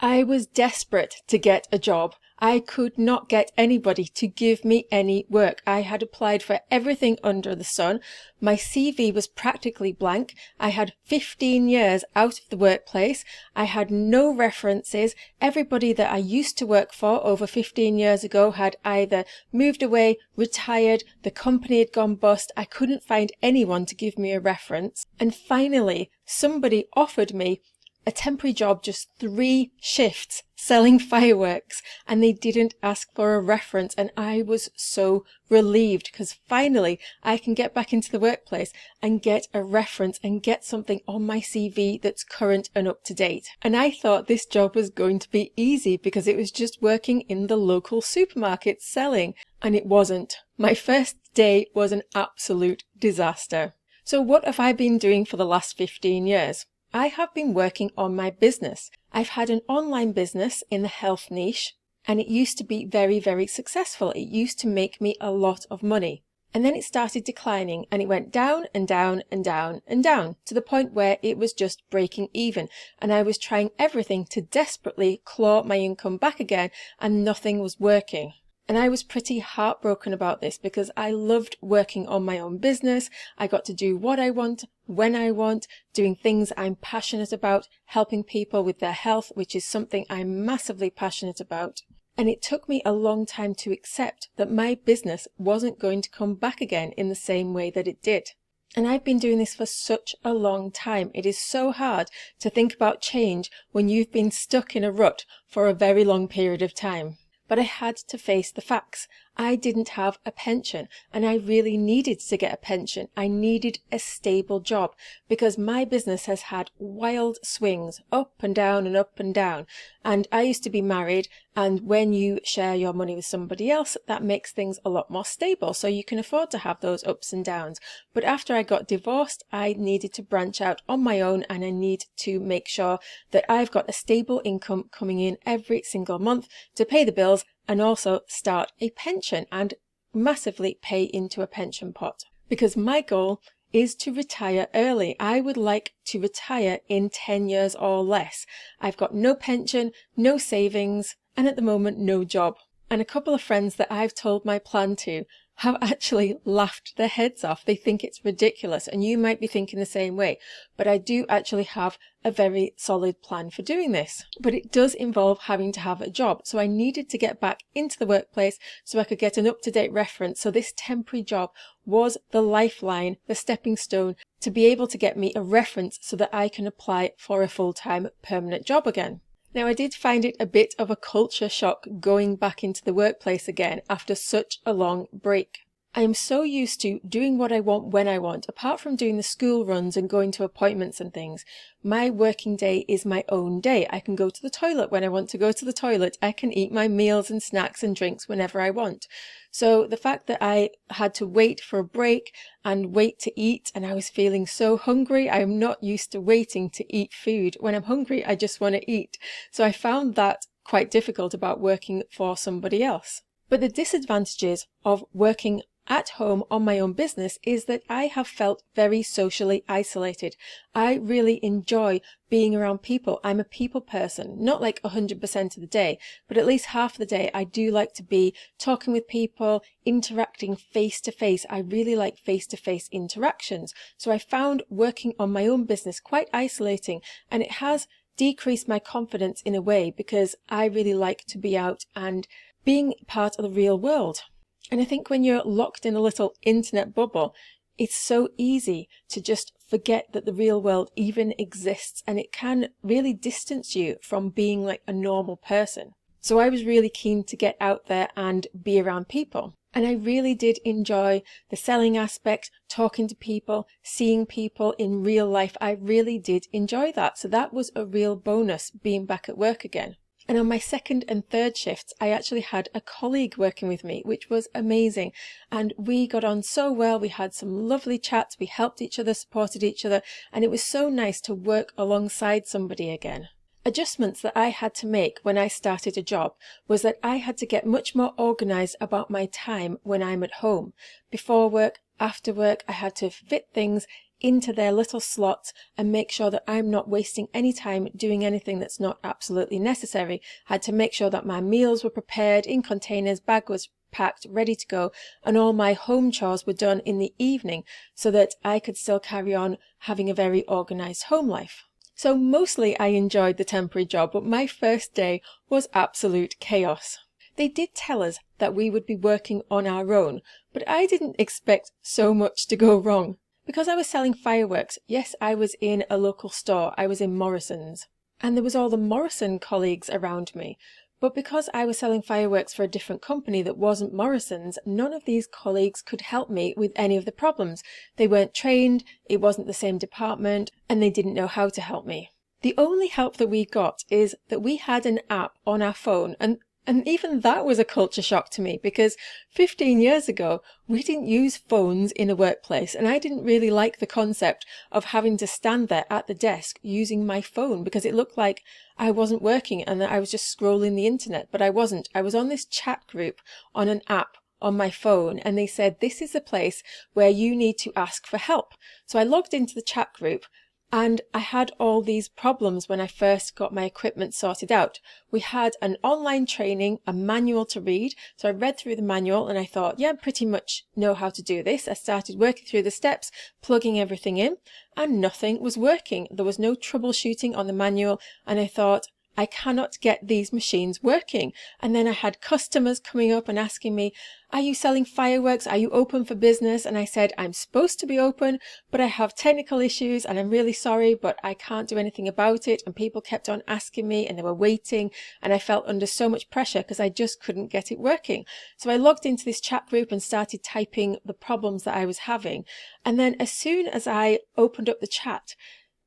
I was desperate to get a job. I could not get anybody to give me any work. I had applied for everything under the sun. My CV was practically blank. I had 15 years out of the workplace. I had no references. Everybody that I used to work for over 15 years ago had either moved away, retired, the company had gone bust. I couldn't find anyone to give me a reference. And finally, somebody offered me a temporary job, just 3 shifts selling fireworks, and they didn't ask for a reference. And I was so relieved because finally I can get back into the workplace and get a reference and get something on my CV that's current and up to date. And I thought this job was going to be easy because it was just working in the local supermarket selling, and it wasn't. My first day was an absolute disaster. So what have I been doing for the last 15 years? I have been working on my business. I've had an online business in the health niche, and it used to be very, very successful. It used to make me a lot of money. And then it started declining, and it went down and down and down and down to the point where it was just breaking even. And I was trying everything to desperately claw my income back again, and nothing was working. And I was pretty heartbroken about this because I loved working on my own business. I got to do what I want, when I want, doing things I'm passionate about, helping people with their health, which is something I'm massively passionate about. And it took me a long time to accept that my business wasn't going to come back again in the same way that it did. And I've been doing this for such a long time. It is so hard to think about change when you've been stuck in a rut for a very long period of time. But I had to face the facts. I didn't have a pension, and I really needed to get a pension. I needed a stable job because my business has had wild swings up and down and up and down. And I used to be married, and when you share your money with somebody else, that makes things a lot more stable. So you can afford to have those ups and downs. But after I got divorced, I needed to branch out on my own, and I need to make sure that I've got a stable income coming in every single month to pay the bills and also start a pension and massively pay into a pension pot. Because my goal is to retire early. I would like to retire in 10 years or less. I've got no pension, no savings, and at the moment no job. And a couple of friends that I've told my plan to have actually laughed their heads off. They think it's ridiculous, and you might be thinking the same way, but I do actually have a very solid plan for doing this. But it does involve having to have a job, so I needed to get back into the workplace so I could get an up-to-date reference. So this temporary job was the lifeline, the stepping stone to be able to get me a reference so that I can apply for a full-time permanent job again. Now, I did find it a bit of a culture shock going back into the workplace again after such a long break. I am so used to doing what I want when I want. Apart from doing the school runs and going to appointments and things, my working day is my own day. I can go to the toilet when I want to go to the toilet. I can eat my meals and snacks and drinks whenever I want. So the fact that I had to wait for a break and wait to eat, and I was feeling so hungry, I am not used to waiting to eat food. When I'm hungry, I just want to eat. So I found that quite difficult about working for somebody else. But the disadvantages of working at home on my own business is that I have felt very socially isolated. I really enjoy being around people. I'm a people person, not like 100% of the day, but at least half the day I do like to be talking with people, interacting face to face. I really like face-to-face interactions. So I found working on my own business quite isolating, and it has decreased my confidence in a way because I really like to be out and being part of the real world. And I think when you're locked in a little internet bubble, it's so easy to just forget that the real world even exists, and it can really distance you from being like a normal person. So I was really keen to get out there and be around people. And I really did enjoy the selling aspect, talking to people, seeing people in real life. I really did enjoy that. So that was a real bonus being back at work again. And on my second and third shifts, I actually had a colleague working with me, which was amazing. And we got on so well. We had some lovely chats. We helped each other, supported each other. And it was so nice to work alongside somebody again. Adjustments that I had to make when I started a job was that I had to get much more organized about my time when I'm at home. Before work, after work, I had to fit things into their little slots and make sure that I'm not wasting any time doing anything that's not absolutely necessary. I had to make sure that my meals were prepared in containers, bag was packed, ready to go, and all my home chores were done in the evening so that I could still carry on having a very organized home life. So mostly I enjoyed the temporary job, but my first day was absolute chaos. They did tell us that we would be working on our own, but I didn't expect so much to go wrong. Because I was selling fireworks, yes, I was in a local store, I was in Morrison's, and there was all the Morrison colleagues around me. But because I was selling fireworks for a different company that wasn't Morrison's, none of these colleagues could help me with any of the problems. They weren't trained, it wasn't the same department, and they didn't know how to help me. The only help that we got is that we had an app on our phone, and even that was a culture shock to me, because 15 years ago, we didn't use phones in a workplace, and I didn't really like the concept of having to stand there at the desk using my phone, because it looked like I wasn't working and that I was just scrolling the internet, but I wasn't. I was on this chat group on an app on my phone, and they said, this is the place where you need to ask for help. So I logged into the chat group, and I had all these problems when I first got my equipment sorted out. We had an online training, a manual to read. So I read through the manual and I thought, yeah, I pretty much know how to do this. I started working through the steps, plugging everything in, and nothing was working. There was no troubleshooting on the manual, and I thought, I cannot get these machines working. And then I had customers coming up and asking me, are you selling fireworks? Are you open for business? And I said, I'm supposed to be open, but I have technical issues and I'm really sorry, but I can't do anything about it. And people kept on asking me and they were waiting, and I felt under so much pressure because I just couldn't get it working. So I logged into this chat group and started typing the problems that I was having. And then as soon as I opened up the chat,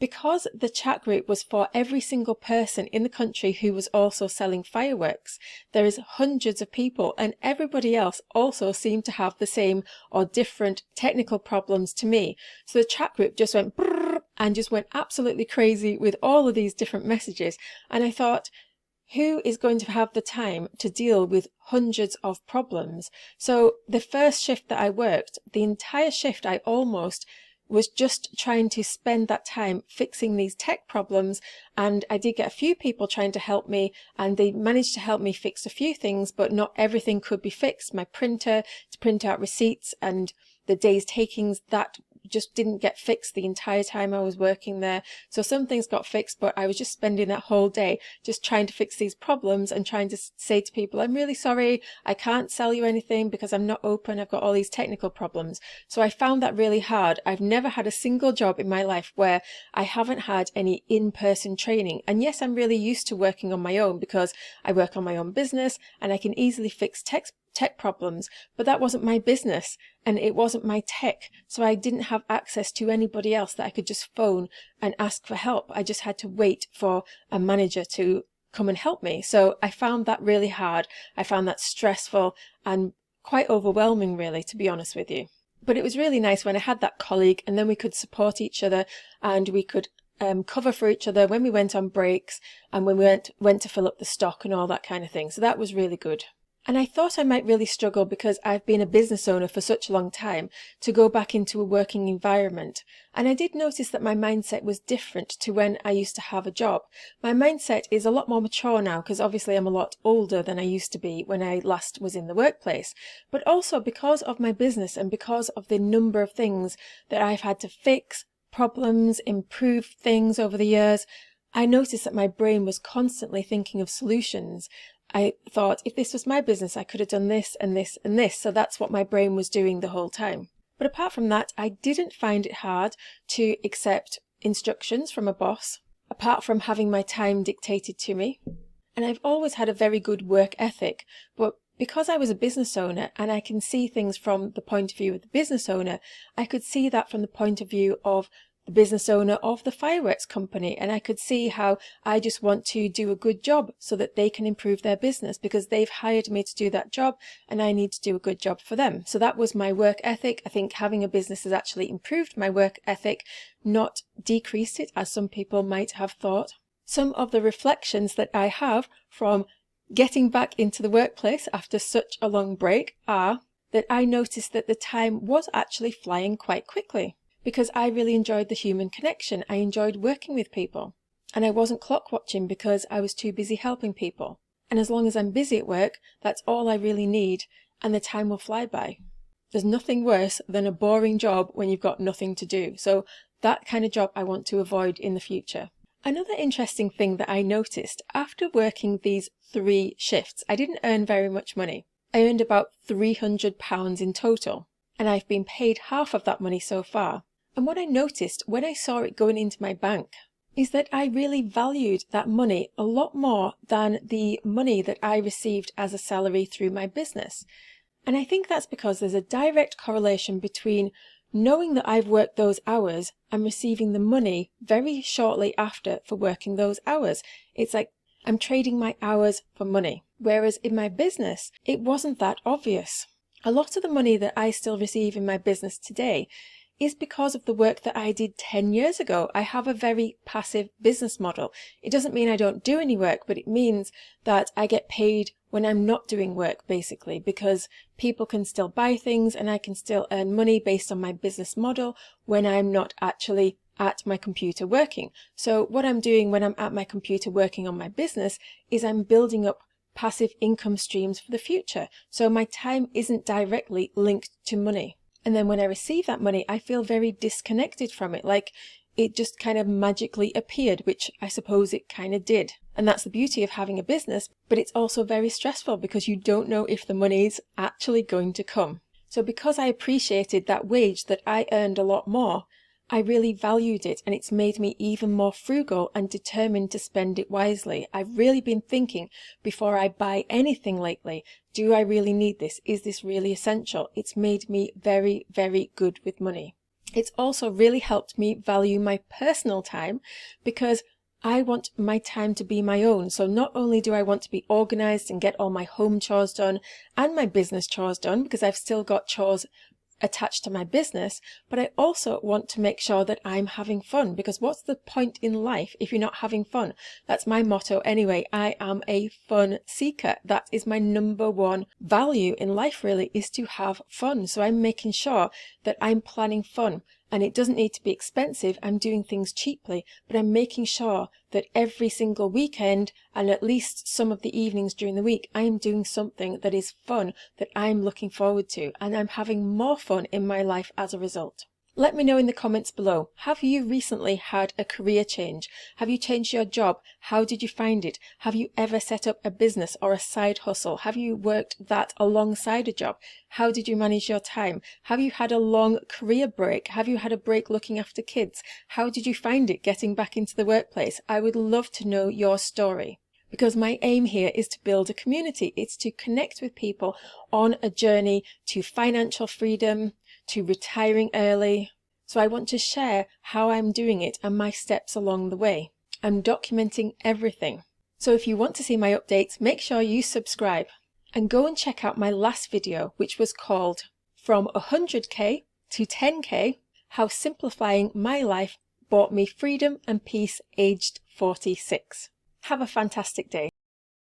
because the chat group was for every single person in the country who was also selling fireworks, there is hundreds of people, and everybody else also seemed to have the same or different technical problems to me. So the chat group just went brrr, and just went absolutely crazy with all of these different messages. And I thought, who is going to have the time to deal with hundreds of problems? So the first shift that I worked, the entire shift I almost was just trying to spend that time fixing these tech problems. And I did get a few people trying to help me, and they managed to help me fix a few things, but not everything could be fixed. My printer to print out receipts and the day's takings, that just didn't get fixed the entire time I was working there. So some things got fixed, but I was just spending that whole day just trying to fix these problems and trying to say to people, I'm really sorry, I can't sell you anything because I'm not open, I've got all these technical problems. So I found that really hard. I've never had a single job in my life where I haven't had any in-person training. And yes, I'm really used to working on my own because I work on my own business and I can easily fix tech problems, but that wasn't my business and it wasn't my tech, so I didn't have access to anybody else that I could just phone and ask for help. I just had to wait for a manager to come and help me. So I found that really hard. I found that stressful and quite overwhelming, really, to be honest with you. But it was really nice when I had that colleague, and then we could support each other and we could cover for each other when we went on breaks and when we went to fill up the stock and all that kind of thing. So that was really good. And I thought I might really struggle, because I've been a business owner for such a long time, to go back into a working environment. And I did notice that my mindset was different to when I used to have a job. My mindset is a lot more mature now, because obviously I'm a lot older than I used to be when I last was in the workplace. But also because of my business and because of the number of things that I've had to fix, problems, improve things over the years, I noticed that my brain was constantly thinking of solutions. I thought, if this was my business, I could have done this and this and this. So that's what my brain was doing the whole time. But apart from that, I didn't find it hard to accept instructions from a boss, apart from having my time dictated to me. And I've always had a very good work ethic, but because I was a business owner and I can see things from the point of view of the business owner, I could see that from the point of view of the business owner of the fireworks company, and I could see how I just want to do a good job so that they can improve their business, because they've hired me to do that job and I need to do a good job for them. So that was my work ethic. I think having a business has actually improved my work ethic, not decreased it, as some people might have thought. Some of the reflections that I have from getting back into the workplace after such a long break are that I noticed that the time was actually flying quite quickly. because I really enjoyed the human connection. I enjoyed working with people. And I wasn't clock watching because I was too busy helping people. And as long as I'm busy at work, that's all I really need, and the time will fly by. There's nothing worse than a boring job when you've got nothing to do. So that kind of job I want to avoid in the future. Another interesting thing that I noticed, after working these 3 shifts, I didn't earn very much money. I earned about £300 in total, and I've been paid half of that money so far. And what I noticed when I saw it going into my bank is that I really valued that money a lot more than the money that I received as a salary through my business. And I think that's because there's a direct correlation between knowing that I've worked those hours and receiving the money very shortly after for working those hours. It's like I'm trading my hours for money. Whereas in my business, it wasn't that obvious. A lot of the money that I still receive in my business today is because of the work that I did 10 years ago. I have a very passive business model. It doesn't mean I don't do any work, but it means that I get paid when I'm not doing work, basically, because people can still buy things and I can still earn money based on my business model when I'm not actually at my computer working. So what I'm doing when I'm at my computer working on my business is I'm building up passive income streams for the future. So my time isn't directly linked to money. And then when I receive that money, I feel very disconnected from it, like it just kind of magically appeared, which I suppose it kind of did. And that's the beauty of having a business, but it's also very stressful because you don't know if the money's actually going to come. So because I appreciated that wage that I earned a lot more, I really valued it, and it's made me even more frugal and determined to spend it wisely. I've really been thinking before I buy anything lately, do I really need this? Is this really essential? It's made me very, very good with money. It's also really helped me value my personal time because I want my time to be my own. So not only do I want to be organized and get all my home chores done and my business chores done, because I've still got chores attached to my business, but I also want to make sure that I'm having fun, because what's the point in life if you're not having fun? That's my motto anyway. I am a fun seeker. That is my number one value in life, really, is to have fun. So I'm making sure that I'm planning fun, and it doesn't need to be expensive. I'm doing things cheaply, but I'm making sure that every single weekend and at least some of the evenings during the week, I am doing something that is fun, that I'm looking forward to, and I'm having more fun in my life as a result. Let me know in the comments below, have you recently had a career change? Have you changed your job? How did you find it? Have you ever set up a business or a side hustle? Have you worked that alongside a job? How did you manage your time? Have you had a long career break? Have you had a break looking after kids? How did you find it getting back into the workplace? I would love to know your story, because my aim here is to build a community. It's to connect with people on a journey to financial freedom, to retiring early. So I want to share how I'm doing it and my steps along the way. I'm documenting everything. So if you want to see my updates, make sure you subscribe and go and check out my last video, which was called From 100k to 10k, How Simplifying My Life Brought Me Freedom and Peace Aged 46. Have a fantastic day.